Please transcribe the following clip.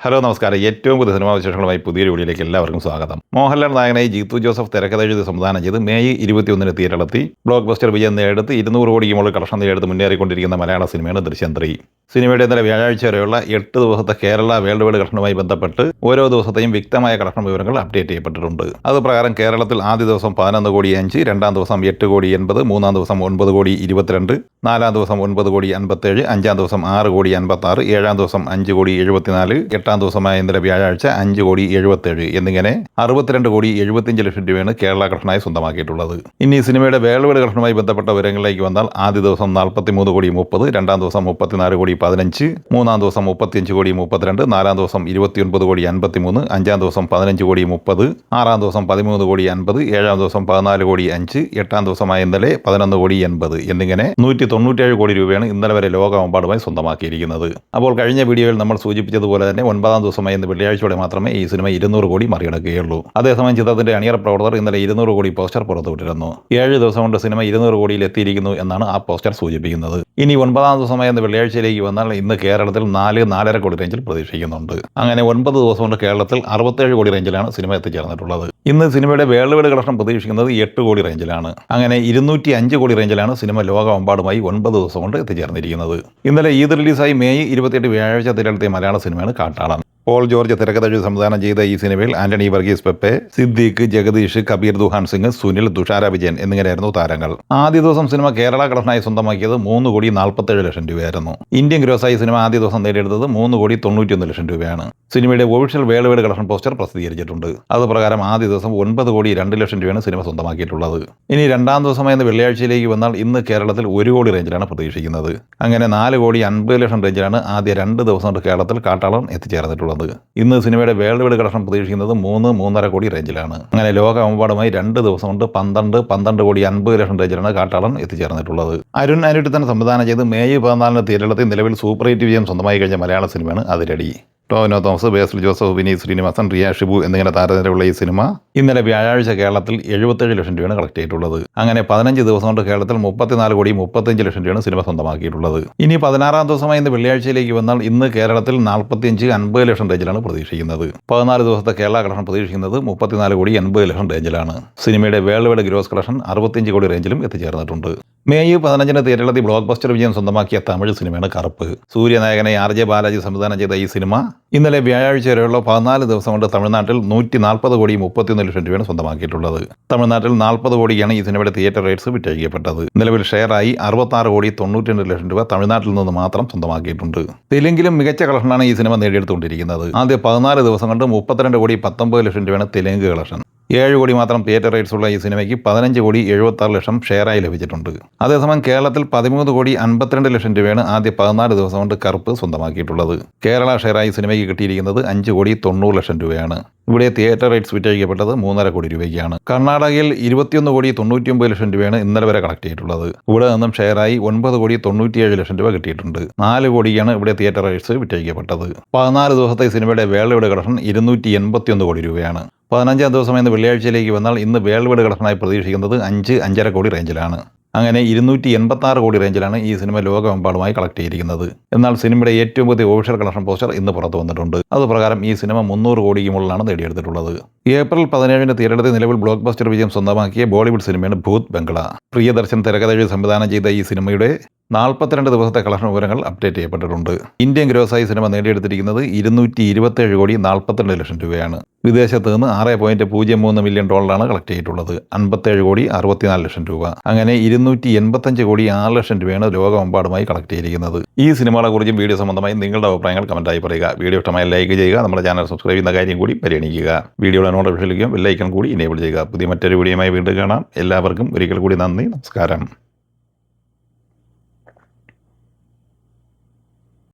Hello നമസ്കാരം. ഏറ്റവും പുതിയ സിനിമാ വിശേഷങ്ങളുമായി പുതിയൊരു വീഡിയോയിലേക്ക് എല്ലാവർക്കും സ്വാഗതം. മോഹൻലാൽ നായകനായി ജീത്തു ജോസഫ് തിരക്കഥെഴുതി സംവിധാനം ചെയ്ത് മെയ് 21 തിയേറ്ററിലെത്തി ബ്ലോക്ക് ബസ്റ്റർ വിജയം നേടിയെടുത്ത് 200 കോടിക്ക് മുകളിൽ കളക്ഷൻ നേടിയെടുത്ത് മുന്നേറിക്കൊണ്ടിരിക്കുന്ന മലയാള സിനിമയാണ് ദൃശ്യം 3. സിനിമയുടെ ഇന്നലെ വ്യാഴാഴ്ച വരെയുള്ള 8 ദിവസത്തെ കേരള വേൾഡ് വൈഡ് കളക്ഷനുമായി ബന്ധപ്പെട്ട് ഓരോ ദിവസത്തെയും വ്യക്തമായ കളക്ഷൻ വിവരങ്ങൾ അപ്ഡേറ്റ് ചെയ്യപ്പെട്ടിട്ടുണ്ട്. അതുപ്രകാരം കേരളത്തിൽ ആദ്യ ദിവസം 11 കോടി 5, രണ്ടാം ദിവസം 8 കോടി 80, മൂന്നാം ദിവസം 9 കോടി 22, നാലാം ദിവസം 9 കോടി 57, അഞ്ചാം ദിവസം 6 കോടി 56, ഏഴാം ദിവസം 5 കോടി 74, എട്ടാം ദിവസമായ ഇന്നലെ വ്യാഴാഴ്ച 5 കോടി 77 എന്നിങ്ങനെ 62 കോടി 75 ലക്ഷം രൂപയാണ് കേരള കളക്ഷനായി സ്വന്തമാക്കിയിട്ടുള്ളത്. ഇനി സിനിമയുടെ വേൾഡ് വൈഡ് കളക്ഷനുമായി ബന്ധപ്പെട്ട വിവരങ്ങളിലേക്ക് വന്നാൽ ആദ്യ ദിവസം 43 കോടി 30, രണ്ടാം ദിവസം 34 കോടി 15, മൂന്നാം ദിവസം 35 കോടി 32, നാലാം ദിവസം 29 കോടി 53, അഞ്ചാം ദിവസം 15 കോടി 30, ആറാം ദിവസം 13 കോടി 50, ഏഴാം ദിവസം 14 കോടി 5, എട്ടാം ദിവസമായ ഇന്നലെ 11 കോടി 80 എന്നിങ്ങനെ 197 കോടി രൂപയാണ് ഇന്നലെ വരെ ലോകമെമ്പാടുമായി സ്വന്തമാക്കിയിരിക്കുന്നത്. അപ്പോൾ കഴിഞ്ഞ വീഡിയോയിൽ നമ്മൾ സൂചിപ്പിച്ചതുപോലെ തന്നെ 9ാം ദിവസമായി ഇന്ന് വെള്ളിയാഴ്ചയോടെ മാത്രമേ ഈ സിനിമ 200 കോടി മറികടക്കുകയുള്ളൂ. അതേസമയം ചിത്രത്തിന്റെ അണിയറ പ്രവർത്തകർ ഇന്നലെ 200 കോടി പോസ്റ്റർ പുറത്തുവിട്ടിരുന്നു. 7 ദിവസം കൊണ്ട് സിനിമ 200 കോടിയിൽ എത്തിയിരിക്കുന്നു എന്നാണ് ആ പോസ്റ്റർ സൂചിപ്പിക്കുന്നത്. ഇനി 9ാം ദിവസമായ ഇന്ന് വെള്ളിയാഴ്ചയിലേക്ക് വന്നാൽ ഇന്ന് കേരളത്തിൽ 4-4.5 കോടി റേഞ്ചിൽ പ്രതീക്ഷിക്കുന്നുണ്ട്. അങ്ങനെ 9 ദിവസം കൊണ്ട് കേരളത്തിൽ 67 കോടി റേഞ്ചിലാണ് സിനിമ എത്തിച്ചേർന്നിട്ടുള്ളത്. ഇന്ന് സിനിമയുടെ വേൾഡ് വൈഡ് കളക്ഷൻ പ്രതീക്ഷിക്കുന്നത് 8 കോടി റേഞ്ചിലാണ്. അങ്ങനെ 205 കോടി റേഞ്ചിലാണ് സിനിമ ലോകമെമ്പാടുമായി 9 ദിവസം കൊണ്ട് എത്തിച്ചേർന്നിരിക്കുന്നത്. ഇന്നലെ ഈദ് റിലീസായി മെയ് 28 വ്യാഴാഴ്ച തിരഞ്ഞെടുത്ത മലയാള സിനിമയാണ് കാട്ടാളൻ. പോൾ ജോർജ് തിരക്കഥെഴുതി സംവിധാനം ചെയ്ത ഈ സിനിമയിൽ ആന്റണി വർഗീസ് പെപ്പെ, സിദ്ദീഖ്, ജഗദീഷ്, കബീർ ദുഹാൻ സിംഗ്, സുനിൽ, തുഷാര വിജയൻ എന്നിങ്ങനെയായിരുന്നു താരങ്ങൾ. ആദ്യ ദിവസം സിനിമ കേരള കളക്ഷനായി സ്വന്തമാക്കിയത് 3 കോടി 47 ലക്ഷം രൂപയായിരുന്നു. ഇന്ത്യൻ ഗ്രോസായി സിനിമ ആദ്യ ദിവസം നേടിയെടുത്തത് 3 കോടി 91 ലക്ഷം രൂപയാണ്. സിനിമയുടെ official world wide collection poster പ്രസിദ്ധീകരിച്ചിട്ടുണ്ട്. അതുപ്രകാരം ആദ്യ ദിവസം 9 കോടി 2 ലക്ഷം രൂപയാണ് സിനിമ സ്വന്തമാക്കിയിട്ടുള്ളത്. ഇനി രണ്ടാം ദിവസമായ വെള്ളിയാഴ്ചയിലേക്ക് വന്നാൽ ഇന്ന് കേരളത്തിൽ 1 കോടി റേഞ്ചിലാണ് പ്രതീക്ഷിക്കുന്നത്. അങ്ങനെ 4 കോടി 50 ലക്ഷം റേഞ്ചിലാണ് ആദ്യ 2 ദിവസം കൊണ്ട് കേരളത്തിൽ കാട്ടാളൻ എത്തിച്ചേർന്നിട്ടുള്ളത്. ഇന്ന് സിനിമയുടെ വേൾഡ് വൈഡ് കളക്ഷൻ പ്രതീക്ഷിക്കുന്നത് 3-3.5 കോടി റേഞ്ചിലാണ്. അങ്ങനെ ലോകമെമ്പാടുമായി 2 ദിവസം കൊണ്ട് 12 കോടി 50 ലക്ഷം റേഞ്ചിലാണ് കാട്ടാളൻ എത്തിച്ചേർന്നിട്ടുള്ളത്. അരുൺ അനിരുദ്ധൻ സംവിധാനം ചെയ്ത് മെയ് 14 തിയേറ്ററിലെത്തി നിലവിൽ സൂപ്പർ ഹിറ്റ് വിജയം സ്വന്തമായി കഴിഞ്ഞ മലയാള സിനിമയാണ് അതിരടി. ടോവിനോ തോമസ്, ബേസിൽ ജോസഫ്, വിനീത് ശ്രീനിവാസൻ, റിയ ഷിബു എന്നിങ്ങനെ താരനിരയുള്ള ഈ സിനിമ ഇന്നലെ വ്യാഴാഴ്ച കേരളത്തിൽ 77 ലക്ഷം രൂപയാണ് കളക്ട് ചെയ്തിട്ടുള്ളത്. അങ്ങനെ 15 ദിവസം കൊണ്ട് കേരളത്തിൽ 34 കോടി 35 ലക്ഷം രൂപയാണ് സിനിമ സ്വന്തമാക്കിയിട്ടുള്ളത്. ഇനി 16ാം ദിവസമായി ഇന്ന് വെള്ളിയാഴ്ചയിലേക്ക് വന്നാൽ ഇന്ന് കേരളത്തിൽ 45-50 ലക്ഷം റേഞ്ചിലാണ് പ്രതീക്ഷിക്കുന്നത്. 14 ദിവസത്തെ കേരള കളക്ഷൻ പ്രതീക്ഷിക്കുന്നത് 34 കോടി 80 ലക്ഷം റേഞ്ചിലാണ്. സിനിമയുടെ വേൾഡ് വൈഡ് ഗ്രോസ് കളക്ഷൻ 65 കോടി റേഞ്ചിലും എത്തിച്ചേർന്നിട്ടുണ്ട്. മെയ് 15 തിയേറ്ററിലെത്തി ബ്ലോക്ക് ബസ്റ്റർ വിജയം സ്വന്തമാക്കിയ തമിഴ് സിനിമയാണ് കറുപ്പ്. സൂര്യനായകനെ RJ ബാലാജി സംവിധാനം ചെയ്ത ഈ സിനിമ ഇന്നലെ വ്യാഴാഴ്ച വരെയുള്ള 14 ദിവസം കൊണ്ട് തമിഴ്നാട്ടിൽ 140 കോടി 31 ലക്ഷം രൂപയാണ് സ്വന്തമാക്കിയിട്ടുള്ളത്. തമിഴ്നാട്ടിൽ 40 കോടിയാണ് ഈ സിനിമയുടെ തിയേറ്റർ റൈറ്റ്സ് വിറ്റഴിക്കപ്പെട്ടത്. നിലവിൽ ഷെയറായി 66 കോടി 92 ലക്ഷം രൂപ തമിഴ്നാട്ടിൽ നിന്ന് മാത്രം സ്വന്തമാക്കിയിട്ടുണ്ട്. തെലുങ്കിലും മികച്ച കളക്ഷനാണ് ഈ സിനിമ നേടിയെടുത്തുകൊണ്ടിരിക്കുന്നത്. ആദ്യ 14 ദിവസം കൊണ്ട് 32 കോടി 19 ലക്ഷം രൂപയാണ് തെലുങ്ക് കളക്ഷൻ. 7 കോടി മാത്രം തിയേറ്റർ റൈറ്റ്സ് ഉള്ള ഈ സിനിമയ്ക്ക് 15 കോടി 76 ലക്ഷം ഷെയറായി ലഭിച്ചിട്ടുണ്ട്. അതേസമയം കേരളത്തിൽ 13 കോടി 52 ലക്ഷം രൂപയാണ് ആദ്യ 14 ദിവസം കൊണ്ട് കറുപ്പ് സ്വന്തമാക്കിയിട്ടുള്ളത്. കേരള ഷെയറായി സിനിമയ്ക്ക് കിട്ടിയിരിക്കുന്നത് 5 കോടി 90 ലക്ഷം രൂപയാണ്. ഇവിടെ തിയേറ്റർ റൈറ്റ്സ് വിറ്റഴിക്കപ്പെട്ടത് 3.5 കോടി രൂപയ്ക്കാണ്. കർണാടകയിൽ 21 കോടി 99 ലക്ഷം രൂപയാണ് ഇന്നലെ വരെ കളക്ട് ചെയ്തിട്ടുള്ളത്. ഇവിടെ നിന്നും ഷെയറായി 9 കോടി 97 ലക്ഷം രൂപ കിട്ടിയിട്ടുണ്ട്. 4 കോടിയാണ് ഇവിടെ തിയേറ്റർ റൈറ്റ്സ് വിറ്റഴിക്കപ്പെട്ടത്. 14 ദിവസത്തെ സിനിമയുടെ വേൾഡ് വൈഡ് കളക്ഷൻ 281 കോടി രൂപയാണ്. 15ാം ദിവസം ഇന്ന് വെള്ളിയാഴ്ചയിലേക്ക് വന്നാൽ ഇന്ന് വേൾഡ് വൈഡ് കളക്ഷനായി പ്രതീക്ഷിക്കുന്നത് 5-5.5 കോടി റേഞ്ചിലാണ്. അങ്ങനെ 286 കോടി റേഞ്ചിലാണ് ഈ സിനിമ ലോകമെമ്പാടുമായി കളക്ട് ചെയ്തിരിക്കുന്നത്. എന്നാൽ സിനിമയുടെ ഏറ്റവും പുതിയ ഒഫീഷ്യൽ കളക്ഷൻ പോസ്റ്റർ ഇന്ന് പുറത്തു വന്നിട്ടുണ്ട്. അതുപ്രകാരം ഈ സിനിമ 300 കോടിക്ക് മുകളിലാണ് നേടിയെടുത്തിട്ടുള്ളത്. ഏപ്രിൽ 17 തിയേറ്ററിൽ നിലവിൽ ബ്ലോക്ക് ബസ്റ്റർ വിജയം സ്വന്തമാക്കിയ ബോളിവുഡ് സിനിമയാണ് ഭൂത് ബംഗ്ല. പ്രിയദർശൻ തിരക്കഥെഴുതി സംവിധാനം ചെയ്ത ഈ സിനിമയുടെ 42 ദിവസത്തെ കളക്ഷൻ വിവരങ്ങൾ അപ്ഡേറ്റ് ചെയ്യപ്പെട്ടിട്ടുണ്ട്. ഇന്ത്യൻ ഗ്രോസായി സിനിമ നേടിയെടുത്തിരിക്കുന്നത് 227 കോടി 42 ലക്ഷം രൂപയാണ്. വിദേശത്ത് നിന്ന് $6.03 മില്യൺ കളക്ട് ചെയ്തിട്ടുള്ളത്. 57 കോടി 64 ലക്ഷം രൂപ. അങ്ങനെ 285 കോടി 6 ലക്ഷം രൂപയാണ് ലോകമെമ്പാടുമായി കളക്ട് ചെയ്തിരിക്കുന്നത്. ഈ സിനിമകളെ കുറിച്ചും വീഡിയോ സംബന്ധമായി നിങ്ങളുടെ അഭിപ്രായങ്ങൾ കമന്റായി പറയുക. വീഡിയോ ഇഷ്ടമായി ലൈക്ക് ചെയ്യുക. നമ്മുടെ ചാനൽ സബ്സ്ക്രൈബ് ചെയ്യുന്ന കാര്യം കൂടി പരിഗണിക്കുക. വീഡിയോയുടെ നോട്ടിഫിക്കേഷൻ ബെല്ലൈക്കൺ കൂടി ഇനേബിൾ ചെയ്യുക. പുതിയ മറ്റൊരു വീഡിയോയുമായി വീണ്ടും കാണാം. എല്ലാവർക്കും ഒരിക്കൽ കൂടി നന്ദി, നമസ്കാരം.